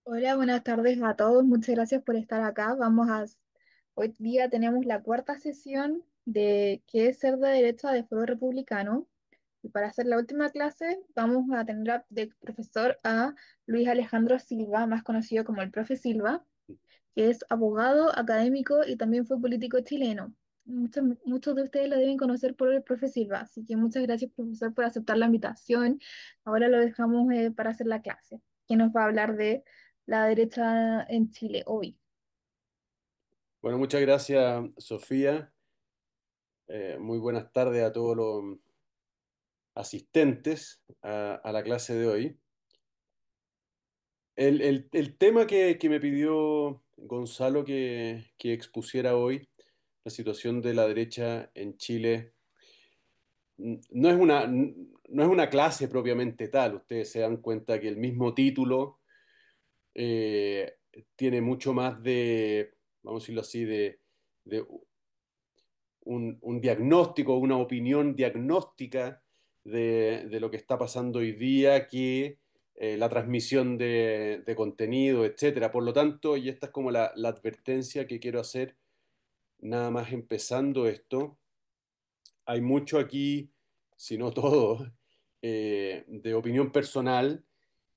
Hola, buenas tardes a todos. Muchas gracias por estar acá. Hoy día tenemos la cuarta sesión de ¿Qué es ser de derecha de Foro Republicano? Y para hacer la última clase vamos a tener de profesor a Luis Alejandro Silva, más conocido como el profe Silva, que es abogado, académico y también fue político chileno. Muchos de ustedes lo deben conocer por el profe Silva, así que muchas gracias, profesor, por aceptar la invitación. Ahora lo dejamos para hacer la clase, que nos va a hablar de la derecha en Chile hoy. Bueno, muchas gracias, Sofía. Muy buenas tardes a todos los asistentes a la clase de hoy. El tema que me pidió Gonzalo que expusiera hoy, la situación de la derecha en Chile, no es una clase propiamente tal. Ustedes se dan cuenta que el mismo título eh, tiene mucho más de, vamos a decirlo así, de un diagnóstico, una opinión diagnóstica de lo que está pasando hoy día que la transmisión de contenido, etcétera. Por lo tanto, y esta es como la advertencia que quiero hacer nada más empezando esto, hay mucho aquí, si no todo, de opinión personal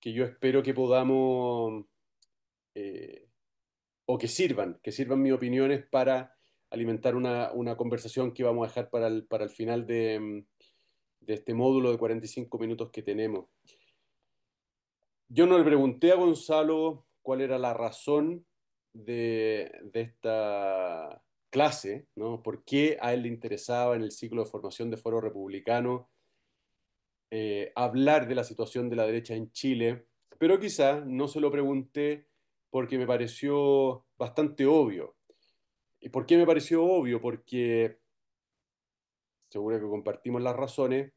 que yo espero que podamos eh, o que sirvan mis opiniones para alimentar una conversación que vamos a dejar para el final de este módulo de 45 minutos que tenemos. Yo no le pregunté a Gonzalo cuál era la razón de esta clase, ¿no? ¿Por qué a él le interesaba en el ciclo de formación de Foro Republicano hablar de la situación de la derecha en Chile? Pero quizá no se lo pregunté porque me pareció bastante obvio. ¿Y por qué me pareció obvio? Porque, seguro que compartimos las razones,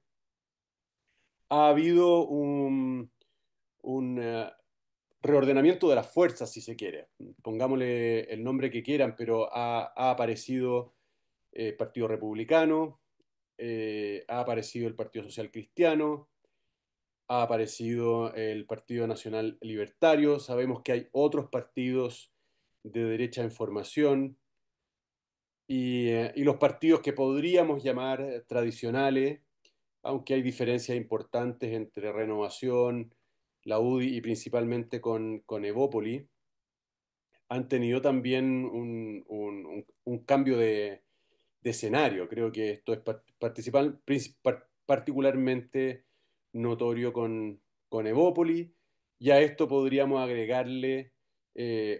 ha habido un reordenamiento de las fuerzas, si se quiere. Pongámosle el nombre que quieran, pero ha aparecido el Partido Republicano, ha aparecido el Partido Social Cristiano, ha aparecido el Partido Nacional Libertario. Sabemos que hay otros partidos de derecha en formación. Y los partidos que podríamos llamar tradicionales, aunque hay diferencias importantes entre Renovación, la UDI y principalmente con Evópoli, han tenido también un cambio de escenario. Creo que esto es particularmente notorio con Evópoli, y a esto podríamos agregarle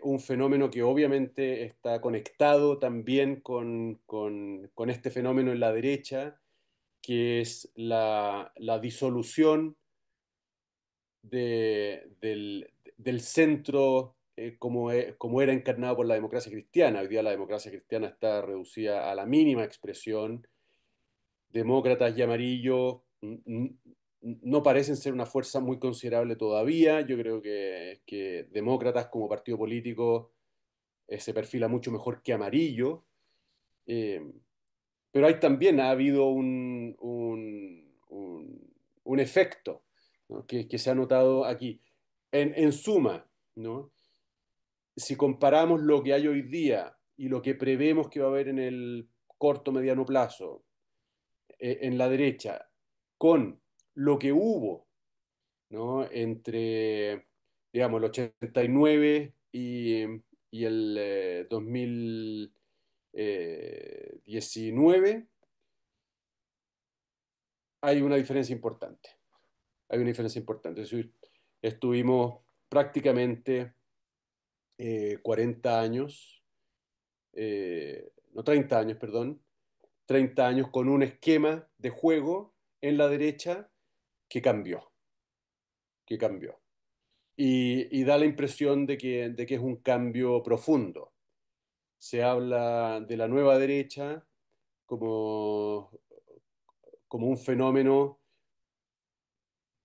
un fenómeno que obviamente está conectado también con este fenómeno en la derecha, que es la disolución del centro como era encarnado por la democracia cristiana. Hoy día la democracia cristiana está reducida a la mínima expresión. Demócratas y amarillos no parecen ser una fuerza muy considerable todavía. Yo creo que demócratas como partido político se perfila mucho mejor que amarillo. Eh, pero hay también ha habido un efecto, ¿no? Que se ha notado aquí. En suma, ¿no? Si comparamos lo que hay hoy día y lo que prevemos que va a haber en el corto mediano plazo en la derecha con lo que hubo, ¿no? Entre, digamos, el 89 y el 2019, hay una diferencia importante. Hay una diferencia importante. Es decir, estuvimos prácticamente 40 años, no 30 años, perdón, 30 años con un esquema de juego en la derecha que cambió, que cambió. Y da la impresión de que es un cambio profundo. Se habla de la nueva derecha como, como un fenómeno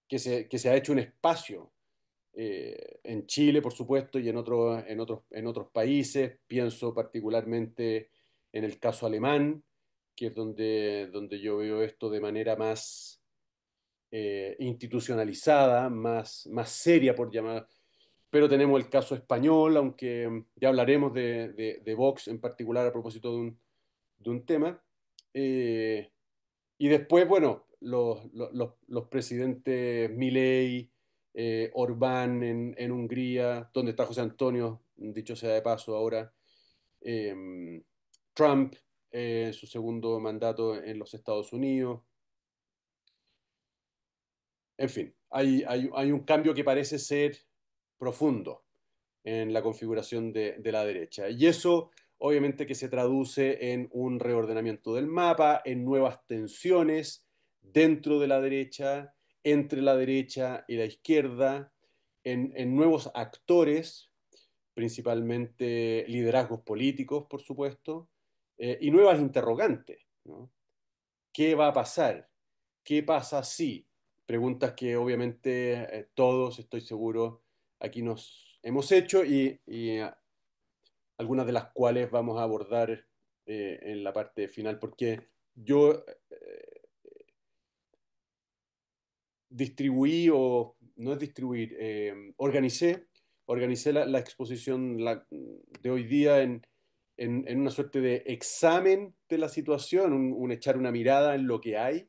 que se ha hecho un espacio en Chile, por supuesto, y en otros países. Pienso particularmente en el caso alemán, que es donde yo veo esto de manera más institucionalizada, más seria, por llamar. pero tenemos el caso español, aunque ya hablaremos de Vox en particular a propósito de un tema. Eh, y después, bueno, los presidentes Milei, Orbán en Hungría, donde está José Antonio, dicho sea de paso ahora, eh, Trump en su segundo mandato en los Estados Unidos. En fin, hay un cambio que parece ser profundo en la configuración de la derecha. Y eso obviamente que se traduce en un reordenamiento del mapa, en nuevas tensiones dentro de la derecha, entre la derecha y la izquierda, en nuevos actores, principalmente liderazgos políticos, por supuesto, y nuevas interrogantes, ¿no? ¿Qué va a pasar? ¿Qué pasa si? Preguntas que obviamente todos, estoy seguro, aquí nos hemos hecho y algunas de las cuales vamos a abordar en la parte final, porque yo distribuí, o no es distribuir, organicé la exposición de hoy día en una suerte de examen de la situación, un echar una mirada en lo que hay,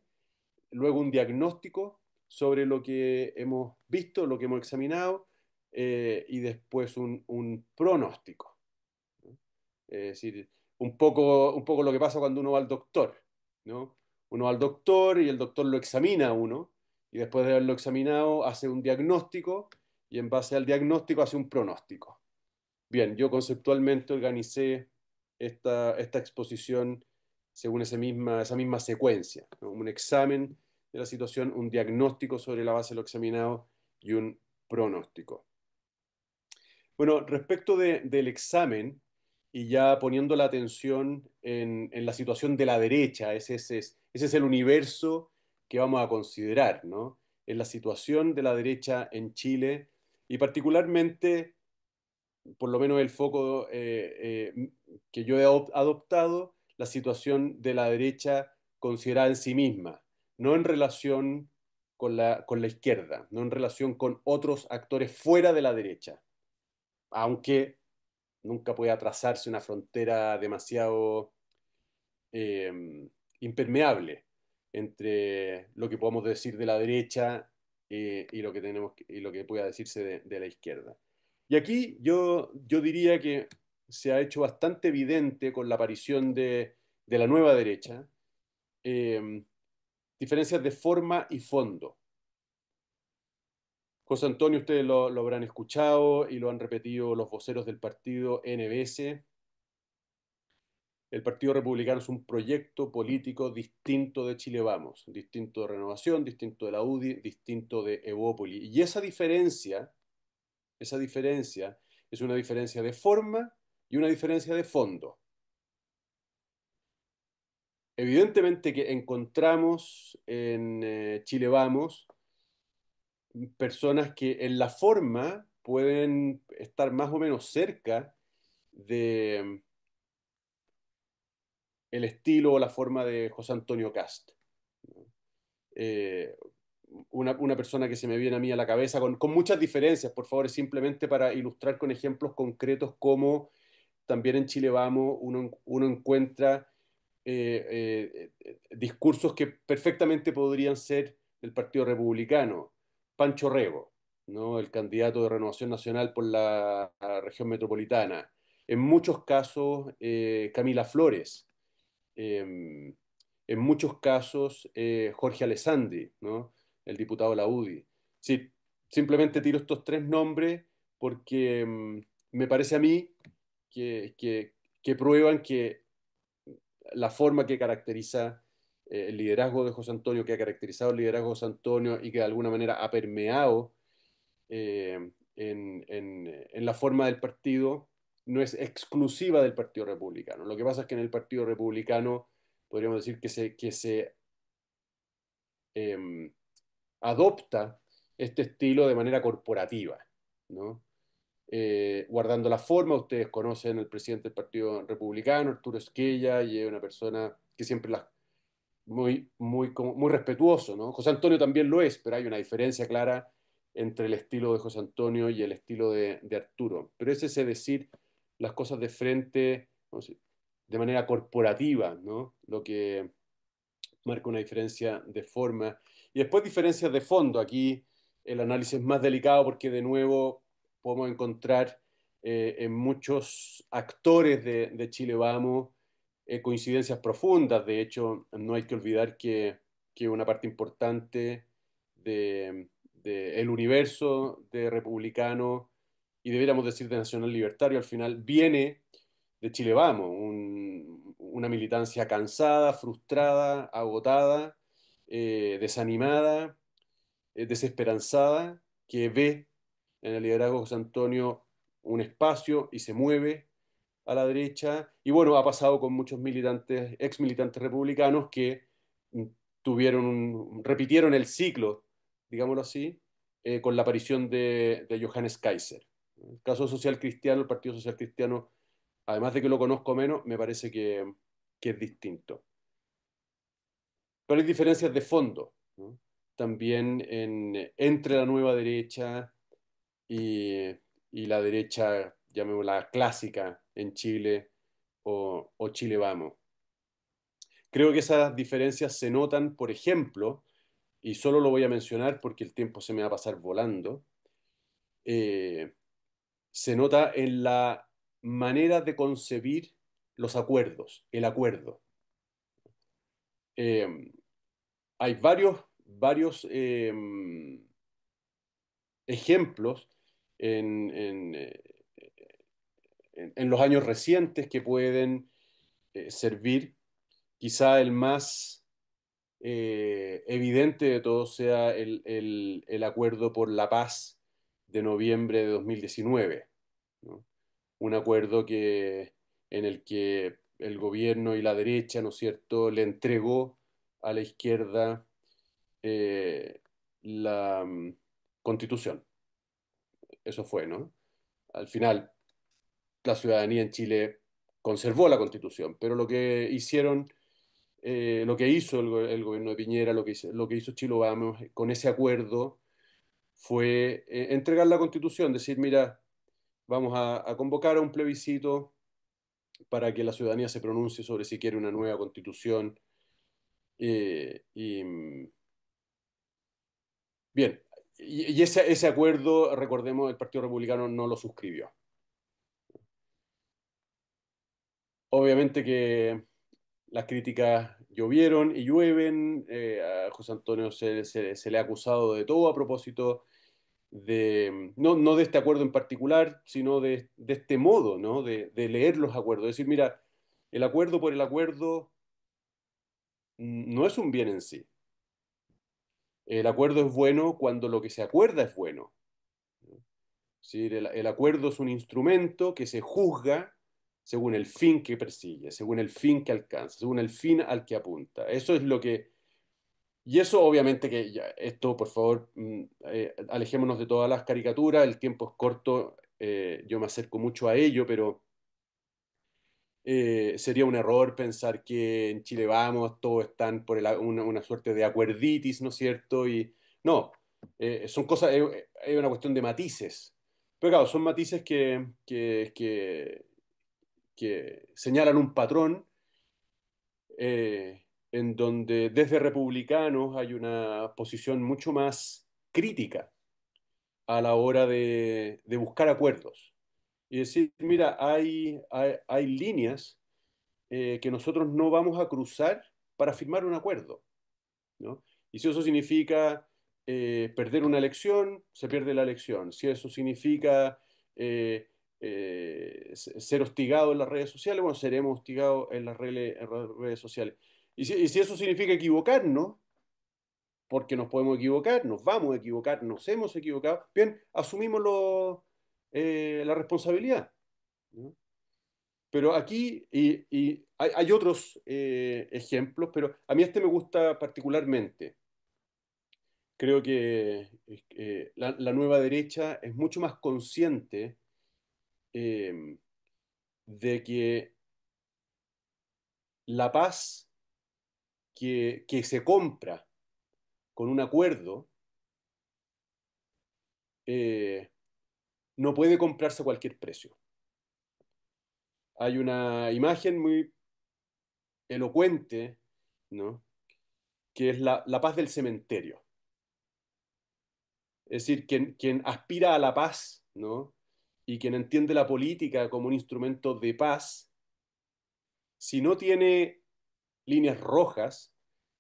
luego un diagnóstico sobre lo que hemos visto, lo que hemos examinado, y después un pronóstico, ¿no? Es decir, un poco lo que pasa cuando uno va al doctor, ¿no? Uno va al doctor y el doctor lo examina a uno, y después de haberlo examinado hace un diagnóstico, y en base al diagnóstico hace un pronóstico. Bien, yo conceptualmente organicé esta exposición según esa misma secuencia, ¿no? Un examen de la situación, un diagnóstico sobre la base de lo examinado y un pronóstico. Bueno, respecto del examen, y ya poniendo la atención en la situación de la derecha, ese es el universo que vamos a considerar, ¿no? En la situación de la derecha en Chile, y particularmente por lo menos el foco que yo he adoptado, la situación de la derecha considerada en sí misma, no en relación con la izquierda, no en relación con otros actores fuera de la derecha, aunque nunca puede trazarse una frontera demasiado eh, impermeable entre lo que podemos decir de la derecha y lo que y lo que pueda decirse de la izquierda. Y aquí yo diría que se ha hecho bastante evidente con la aparición de la nueva derecha, eh, diferencias de forma y fondo. José Antonio, ustedes lo habrán escuchado y lo han repetido los voceros del partido N veces. El Partido Republicano es un proyecto político distinto de Chile Vamos, distinto de Renovación, distinto de la UDI, distinto de Evópoli. Y esa diferencia es una diferencia de forma y una diferencia de fondo. Evidentemente que encontramos en Chile Vamos personas que en la forma pueden estar más o menos cerca de el estilo o la forma de José Antonio Cast, ¿no? eh, una persona que se me viene a mí a la cabeza con muchas diferencias, por favor, es simplemente para ilustrar con ejemplos concretos cómo también en Chile Vamos uno encuentra discursos que perfectamente podrían ser del Partido Republicano. Pancho Rego, ¿no? El candidato de Renovación Nacional por la región metropolitana. En muchos casos, Camila Flores, en muchos casos Jorge Alessandri, ¿no? El diputado de la UDI. Sí, simplemente tiro estos tres nombres porque me parece a mí que prueban que la forma que caracteriza el liderazgo de José Antonio, que ha caracterizado el liderazgo de José Antonio y que de alguna manera ha permeado en la forma del partido, no es exclusiva del Partido Republicano. Lo que pasa es que en el Partido Republicano podríamos decir que se eh, adopta este estilo de manera corporativa, ¿no? Guardando la forma, ustedes conocen al presidente del Partido Republicano, Arturo Esquella, y es una persona que siempre muy respetuoso, ¿no? José Antonio también lo es, pero hay una diferencia clara entre el estilo de José Antonio y el estilo de Arturo. Pero ese es decir las cosas de frente, no sé, de manera corporativa, ¿no? Lo que marca una diferencia de forma. Y después diferencias de fondo. Aquí el análisis es más delicado porque de nuevo podemos encontrar en muchos actores de Chile Vamos coincidencias profundas. De hecho, no hay que olvidar que una parte importante el universo de republicano y deberíamos decir de nacional libertario al final viene de Chile Vamos, una militancia cansada, frustrada, agotada, desanimada, desesperanzada, que ve en el liderazgo de José Antonio un espacio y se mueve a la derecha. Y bueno, ha pasado con muchos militantes, ex militantes republicanos que mm, repitieron el ciclo, digámoslo así, con la aparición de Johannes Kaiser. El caso social cristiano, el Partido Social Cristiano, además de que lo conozco menos, me parece que es distinto. Pero hay diferencias de fondo, ¿no? También entre la nueva derecha y, y la derecha, llamémosla clásica en Chile o Chile Vamos. Creo que esas diferencias se notan, por ejemplo, y solo lo voy a mencionar porque el tiempo se me va a pasar volando, eh, se nota en la manera de concebir los acuerdos, el acuerdo. Eh, Hay varios ejemplos en, en, eh, en los años recientes que pueden servir. Quizá el más evidente de todos sea el acuerdo por la paz de noviembre de 2019, ¿no? Un acuerdo en el que el gobierno y la derecha, ¿no es cierto?, le entregó a la izquierda la constitución. Eso fue, ¿no? Al final, la ciudadanía en Chile conservó la constitución, pero lo que hicieron, lo que hizo el gobierno de Piñera, lo que hizo Chilo Vamos con ese acuerdo fue entregar la constitución, decir, mira, vamos a convocar a un plebiscito para que la ciudadanía se pronuncie sobre si quiere una nueva constitución. Bien, y ese acuerdo, recordemos, el Partido Republicano no lo suscribió. Obviamente que las críticas llovieron y llueven. A José Antonio se le ha acusado de todo a propósito no de este acuerdo en particular, sino de este modo, ¿no? De leer los acuerdos. Es decir, mira, el acuerdo por el acuerdo no es un bien en sí. El acuerdo es bueno cuando lo que se acuerda es bueno. ¿Sí? El acuerdo es un instrumento que se juzga según el fin que persigue, según el fin que alcanza, según el fin al que apunta. Eso es lo que... Y eso obviamente que ya, esto, por favor, alejémonos de todas las caricaturas, el tiempo es corto, yo me acerco mucho a ello, pero sería un error pensar que en Chile Vamos, todos están por una suerte de acuerditis, ¿no es cierto? Y no, son cosas, es una cuestión de matices. Pero claro, son matices que señalan un patrón en donde desde republicanos hay una posición mucho más crítica a la hora de buscar acuerdos. Y decir, mira, hay líneas que nosotros no vamos a cruzar para firmar un acuerdo, ¿no? Y si eso significa perder una elección, se pierde la elección. Si eso significa ser hostigado en las redes sociales, bueno, seremos hostigados en las redes sociales. Y si eso significa equivocarnos, porque nos podemos equivocar, nos vamos a equivocar, nos hemos equivocado, bien, asumimos la responsabilidad, ¿no? Pero aquí, y hay otros ejemplos, pero a mí este me gusta particularmente. Creo que la nueva derecha es mucho más consciente eh, de que la paz que se compra con un acuerdo eh, no puede comprarse a cualquier precio. Hay una imagen muy elocuente, ¿no? Que es la paz del cementerio. Es decir, quien aspira a la paz, ¿no? Y quien entiende la política como un instrumento de paz, si no tiene líneas rojas,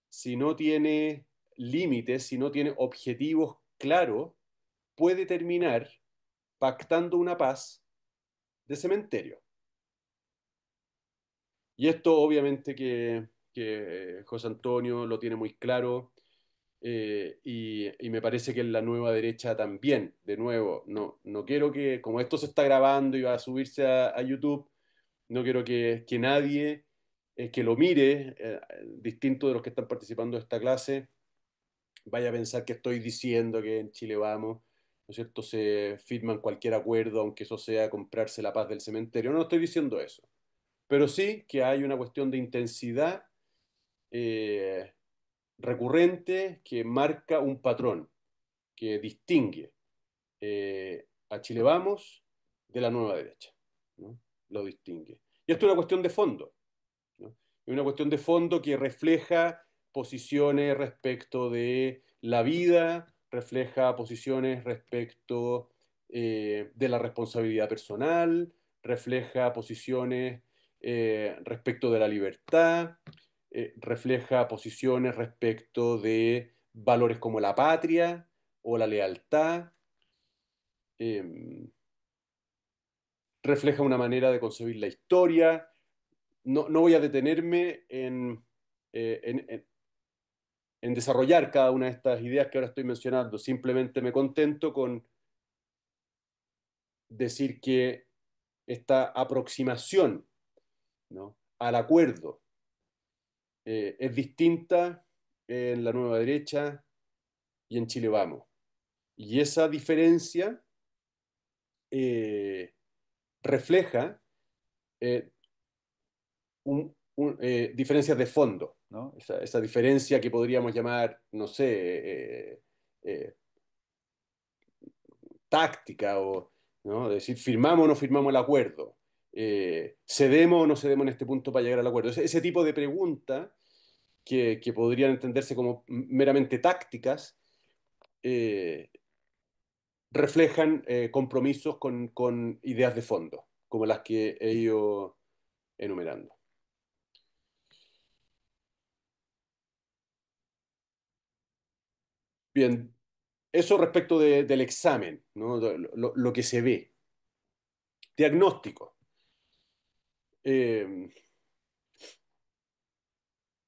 si no tiene límites, si no tiene objetivos claros, puede terminar pactando una paz de cementerio. Y esto obviamente que José Antonio lo tiene muy claro, y me parece que en la nueva derecha también, de nuevo, no quiero que, como esto se está grabando y va a subirse a YouTube, no quiero que nadie que lo mire, distinto de los que están participando de esta clase, vaya a pensar que estoy diciendo que en Chile vamos, ¿no es cierto?, se firman cualquier acuerdo, aunque eso sea comprarse la paz del cementerio. No estoy diciendo eso, pero sí que hay una cuestión de intensidad eh, recurrente que marca un patrón, que distingue a Chile Vamos de la nueva derecha, ¿no? Lo distingue. Y esto es una cuestión de fondo, ¿no? Es una cuestión de fondo que refleja posiciones respecto de la vida, refleja posiciones respecto de la responsabilidad personal, refleja posiciones respecto de la libertad, refleja posiciones respecto de valores como la patria o la lealtad, eh, refleja una manera de concebir la historia. No voy a detenerme en desarrollar cada una de estas ideas que ahora estoy mencionando. Simplemente me contento con decir que esta aproximación, ¿no?, al acuerdo es distinta en la nueva derecha y en Chile Vamos. Y esa diferencia eh, refleja eh, diferencias de fondo, ¿no? Esa diferencia que podríamos llamar, no sé, eh, táctica, o, ¿no?, decir, firmamos o no firmamos el acuerdo, cedemos o no cedemos en este punto para llegar al acuerdo. Ese tipo de preguntas que podrían entenderse como meramente tácticas, eh, reflejan compromisos con ideas de fondo, como las que he ido enumerando. Bien, eso respecto del examen, ¿no? Lo que se ve. Diagnóstico. Eh,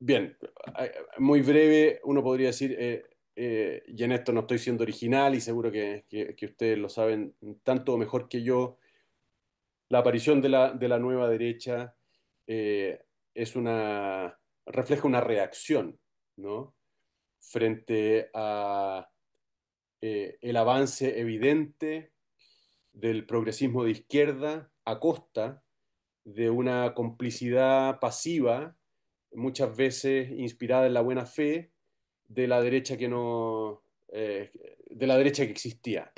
Bien, muy breve, uno podría decir, y en esto no estoy siendo original y seguro que ustedes lo saben tanto o mejor que yo, la aparición de la nueva derecha eh, refleja una reacción, ¿no?, frente a el avance evidente del progresismo de izquierda a costa de una complicidad pasiva, muchas veces inspirada en la buena fe, de la derecha que no, de la derecha que existía.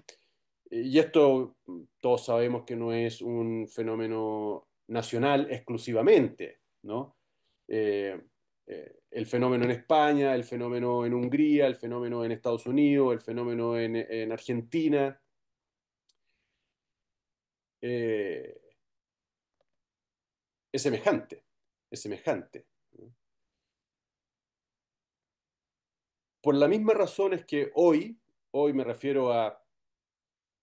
Y esto todos sabemos que no es un fenómeno nacional exclusivamente, ¿no? Eh, el fenómeno en España, el fenómeno en Hungría, el fenómeno en Estados Unidos, el fenómeno en Argentina, eh, es semejante, es semejante, ¿no? Por la misma razón es que hoy me refiero a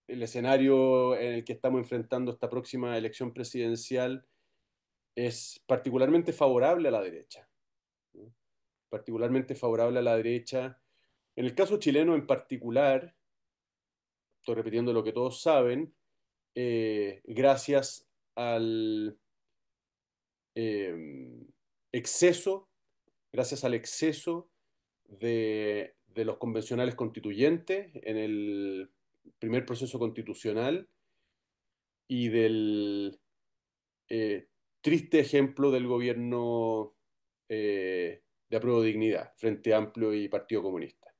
el escenario en el que estamos enfrentando esta próxima elección presidencial, es particularmente favorable a la derecha, ¿no? Particularmente favorable a la derecha. En el caso chileno en particular, estoy repitiendo lo que todos saben, gracias al eh, exceso, gracias al exceso de los convencionales constituyentes en el primer proceso constitucional y del eh, triste ejemplo del gobierno de Apruebo Dignidad, Frente Amplio y Partido Comunista.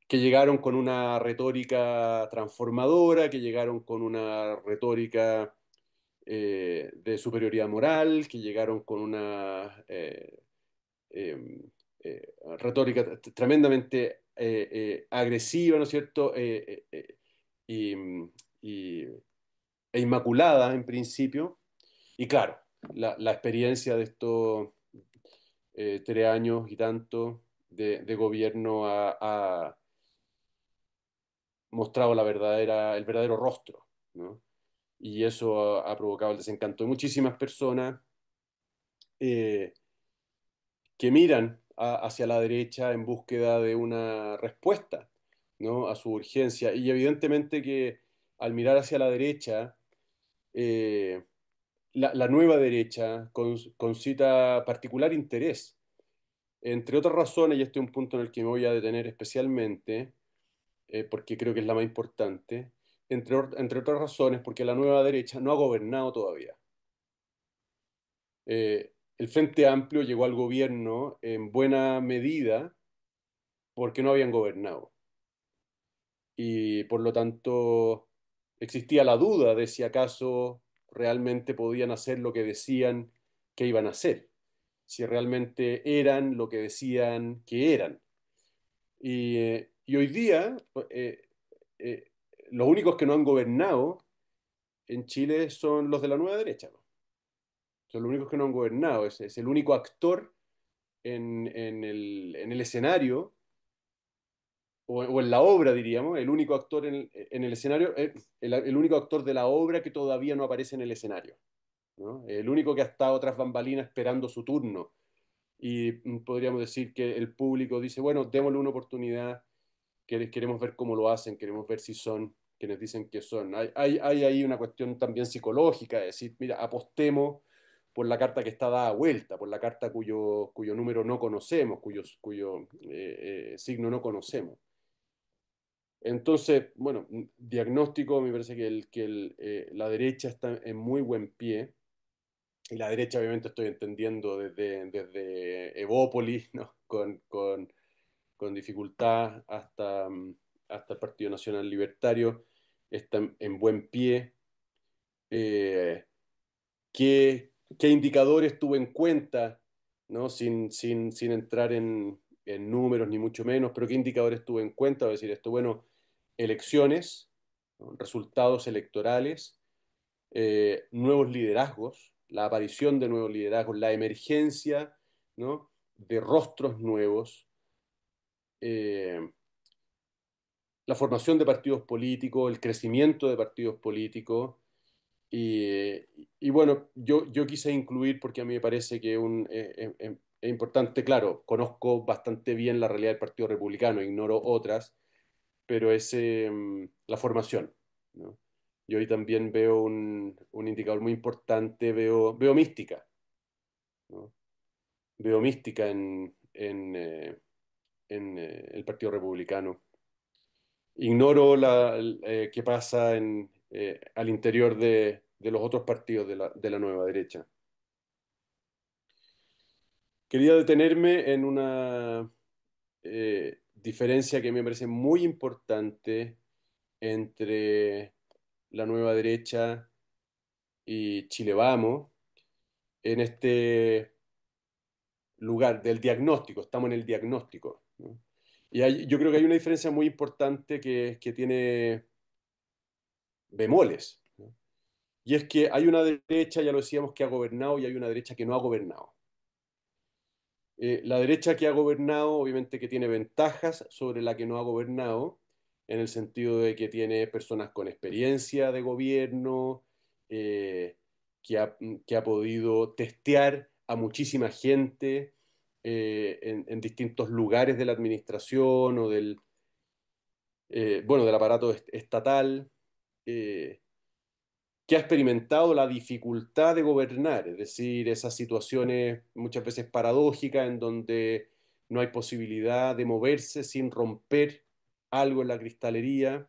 que llegaron con una retórica transformadora, que llegaron con una retórica de superioridad moral, que llegaron con una eh, retórica tremendamente agresiva, ¿no es cierto? Y, y- e inmaculada en principio. Y claro, la experiencia de estos 3 años y tanto de gobierno ha mostrado el verdadero rostro, ¿no? Y eso ha provocado el desencanto de muchísimas personas eh, que miran hacia la derecha en búsqueda de una respuesta, ¿no? A su urgencia. Y evidentemente que al mirar hacia la derecha, eh, la nueva derecha concita particular interés, entre otras razones, y este es un punto en el que me voy a detener especialmente, porque creo que es la más importante, entre otras razones, porque la nueva derecha no ha gobernado todavía. El Frente Amplio llegó al gobierno en buena medida porque no habían gobernado. Y por lo tanto existía la duda de si acaso realmente podían hacer lo que decían que iban a hacer, si realmente eran lo que decían que eran. Y hoy día, eh, los únicos que no han gobernado en Chile son los de la nueva derecha, ¿no? Son los únicos que no han gobernado. Es el único actor en el escenario o en la obra, diríamos, el único actor en el escenario, el único actor de la obra que todavía no aparece en el escenario, ¿no? El único que ha estado tras bambalinas esperando su turno. Y podríamos decir que el público dice, bueno, démosle una oportunidad, queremos ver cómo lo hacen, queremos ver si son quienes dicen que son. Hay ahí una cuestión también psicológica, es decir, mira, apostemos por la carta que está dada vuelta, por la carta cuyo número no conocemos, cuyo signo no conocemos. Entonces, bueno, diagnóstico, me parece que la derecha está en muy buen pie, y la derecha obviamente estoy entendiendo desde Evópolis, ¿no? Con dificultad hasta el Partido Nacional Libertario, está en buen pie. Eh, ¿qué indicadores tuvo en cuenta, ¿no? Sin entrar en números ni mucho menos, pero qué indicadores tuvo en cuenta? Voy a decir esto, bueno, elecciones, ¿no? Resultados electorales, nuevos liderazgos, la aparición de nuevos liderazgos, la emergencia, ¿no? De rostros nuevos, eh, la formación de partidos políticos, el crecimiento de partidos políticos. Y bueno, yo quise incluir porque a mí me parece que es importante, claro, conozco bastante bien la realidad del Partido Republicano, ignoro otras, pero es la formación, ¿no? Y hoy también veo un indicador muy importante, veo mística, ¿no? Veo mística en el Partido Republicano. Ignoro qué pasa al interior de los otros partidos de la nueva derecha. Quería detenerme en una diferencia que me parece muy importante entre la nueva derecha y Chile Vamos en este lugar del diagnóstico. Estamos en el diagnóstico, ¿no? Y yo creo que hay una diferencia muy importante que tiene bemoles, ¿no? Y es que hay una derecha, ya lo decíamos, que ha gobernado y hay una derecha que no ha gobernado. La derecha que ha gobernado, obviamente que tiene ventajas sobre la que no ha gobernado, en el sentido de que tiene personas con experiencia de gobierno, eh, que ha podido testear a muchísima gente en distintos lugares de la administración o bueno, del aparato estatal. eh, que ha experimentado la dificultad de gobernar, es decir, esas situaciones muchas veces paradójicas en donde no hay posibilidad de moverse sin romper algo en la cristalería.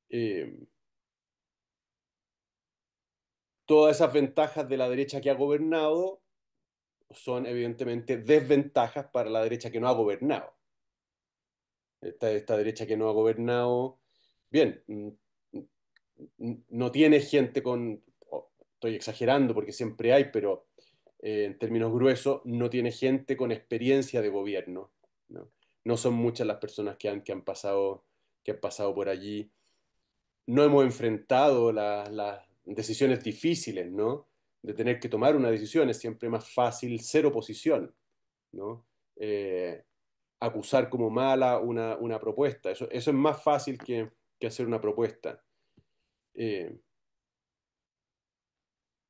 Eh, Todas esas ventajas de la derecha que ha gobernado son evidentemente desventajas para la derecha que no ha gobernado. esta derecha que no ha gobernado, bien, no tiene gente con, estoy exagerando porque siempre hay, pero en términos gruesos, no tiene gente con experiencia de gobierno, ¿no? No son muchas las personas que han pasado por allí. No hemos enfrentado las decisiones difíciles, ¿no? De tener que tomar una decisión. Es siempre más fácil ser oposición, ¿no? Eh, acusar como mala una propuesta. Eso es más fácil que hacer una propuesta. Eh,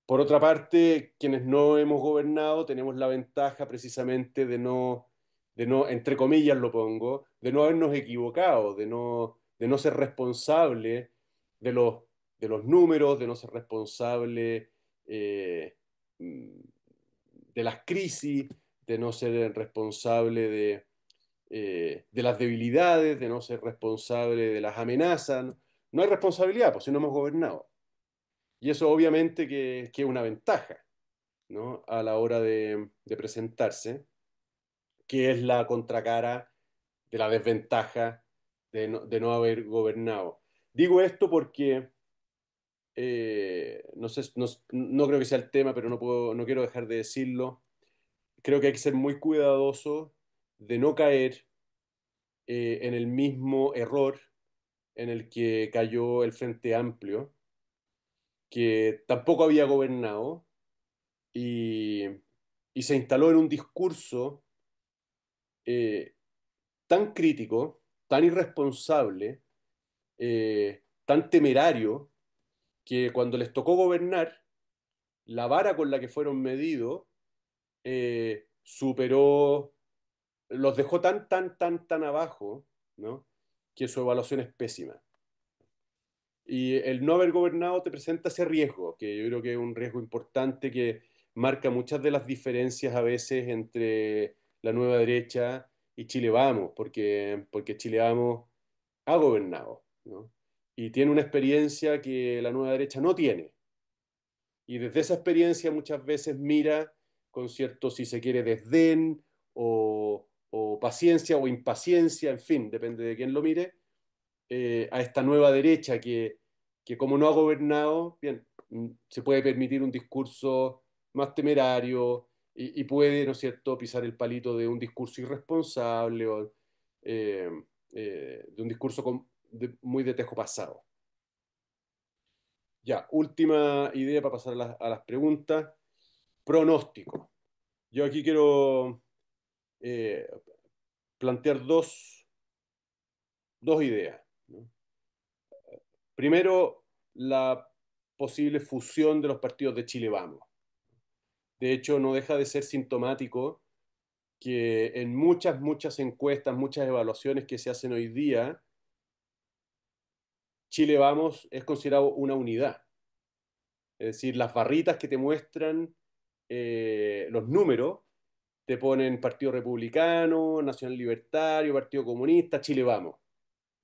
por otra parte, quienes no hemos gobernado tenemos la ventaja precisamente entre comillas lo pongo, de no habernos equivocado, de no ser responsable de los, de los números, de no ser responsable eh, mm, de las crisis, de no ser responsable de las debilidades, de no ser responsable de las amenazas. No, no hay responsabilidad, pues si no hemos gobernado. Y eso obviamente que es una ventaja, ¿no? A la hora de presentarse, que es la contracara de la desventaja de no haber gobernado. Digo esto porque no sé, no creo que sea el tema, pero no quiero dejar de decirlo. Creo que hay que ser muy cuidadoso de no caer en el mismo error en el que cayó el Frente Amplio, que tampoco había gobernado y, y se instaló en un discurso eh, tan crítico, tan irresponsable, tan temerario, que cuando les tocó gobernar, la vara con la que fueron medidos superó, los dejó tan, tan, tan, tan abajo, ¿no? Que su evaluación es pésima. Y el no haber gobernado te presenta ese riesgo, que yo creo que es un riesgo importante que marca muchas de las diferencias a veces entre la nueva derecha y Chile Vamos, porque Chile Vamos ha gobernado, ¿no? Y tiene una experiencia que la nueva derecha no tiene. Y desde esa experiencia muchas veces mira con cierto, si se quiere, desdén o paciencia o impaciencia, en fin, depende de quién lo mire, a esta nueva derecha que como no ha gobernado, bien, se puede permitir un discurso más temerario y puede, ¿no es cierto?, pisar el palito de un discurso irresponsable o eh, de un discurso muy de tejo pasado. Ya, última idea para pasar a las preguntas. Pronóstico. Yo aquí quiero eh, plantear dos ideas, ¿no? Primero, la posible fusión de los partidos de Chile Vamos. De hecho, no deja de ser sintomático que en muchas, muchas encuestas, muchas evaluaciones que se hacen hoy día, Chile Vamos es considerado una unidad. Es decir, las barritas que te muestran los números te ponen Partido Republicano, Nacional Libertario, Partido Comunista, Chile Vamos.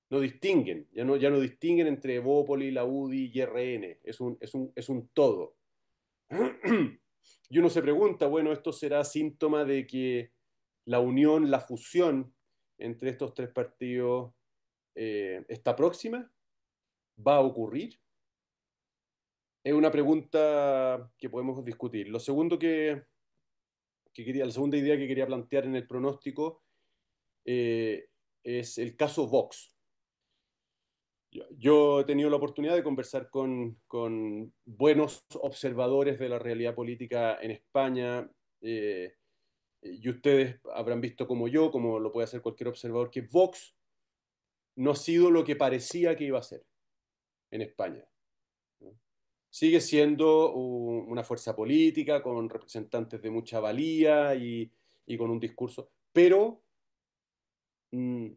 No distinguen, ya no distinguen entre Evópoli, la UDI y RN. Es un todo. Y uno se pregunta, bueno, ¿esto será síntoma de que la unión, la fusión entre estos tres partidos está próxima? ¿Va a ocurrir? Es una pregunta que podemos discutir. Lo segundo la segunda idea que quería plantear en el pronóstico eh, es el caso Vox. Yo he tenido la oportunidad de conversar con buenos observadores de la realidad política en España, y ustedes habrán visto como yo, como lo puede hacer cualquier observador, que Vox no ha sido lo que parecía que iba a ser en España, ¿no? Sigue siendo una fuerza política con representantes de mucha valía y con un discurso, pero mm,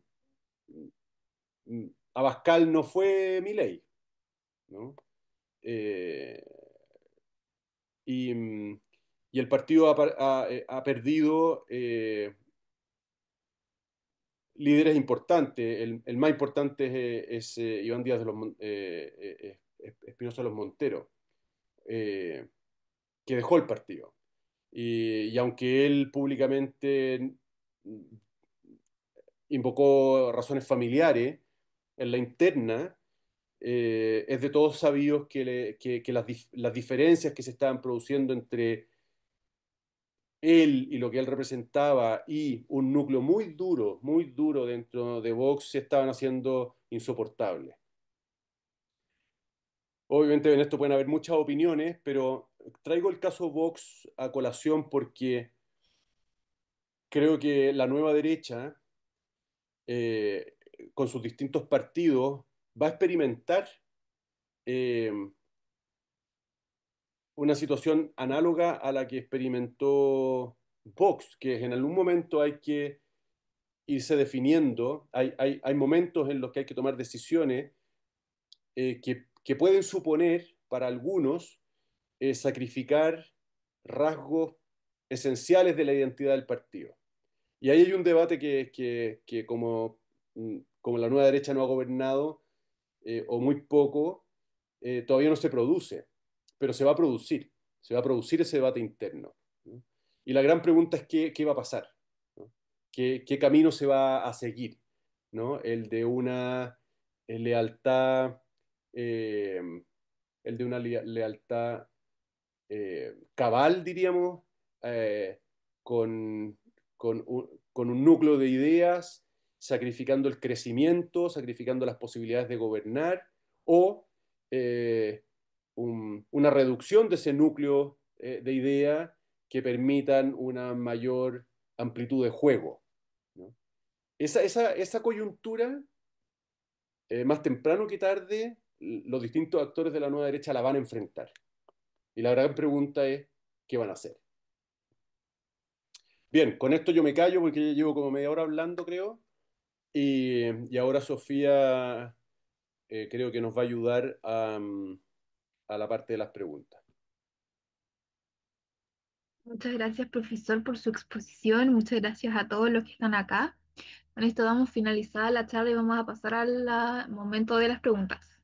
Abascal no fue Milei, ¿no? Eh, y, y el partido ha perdido líderes importantes. El más importante es Iván Díaz Espinosa de los Monteros, eh, que dejó el partido. Y aunque él públicamente invocó razones familiares. En la interna, es de todos sabidos que las diferencias que se estaban produciendo entre él y lo que él representaba y un núcleo muy duro dentro de Vox se estaban haciendo insoportables. Obviamente en esto pueden haber muchas opiniones, pero traigo el caso Vox a colación porque creo que la nueva derecha, eh, con sus distintos partidos, va a experimentar eh, una situación análoga a la que experimentó Vox, que en algún momento hay que irse definiendo, hay momentos en los que hay que tomar decisiones que pueden suponer para algunos sacrificar rasgos esenciales de la identidad del partido. Y ahí hay un debate que como, como la nueva derecha no ha gobernado, o muy poco, todavía no se produce, pero se va a producir ese debate interno, ¿no? Y la gran pregunta es qué va a pasar, ¿no? ¿Qué camino se va a seguir, ¿no? El de una lealtad, eh, el de una lealtad cabal, diríamos, eh, con, con un núcleo de ideas, sacrificando el crecimiento, sacrificando las posibilidades de gobernar, o eh, una reducción de ese núcleo de ideas que permitan una mayor amplitud de juego, ¿no? Esa coyuntura, más temprano que tarde, los distintos actores de la nueva derecha la van a enfrentar. Y la gran pregunta es, ¿qué van a hacer? Bien, con esto yo me callo porque ya llevo como media hora hablando, creo. Y ahora Sofía creo que nos va a ayudar a la parte de las preguntas. Muchas gracias, profesor, por su exposición. Muchas gracias a todos los que están acá. Con esto damos finalizada la charla y vamos a pasar al momento de las preguntas.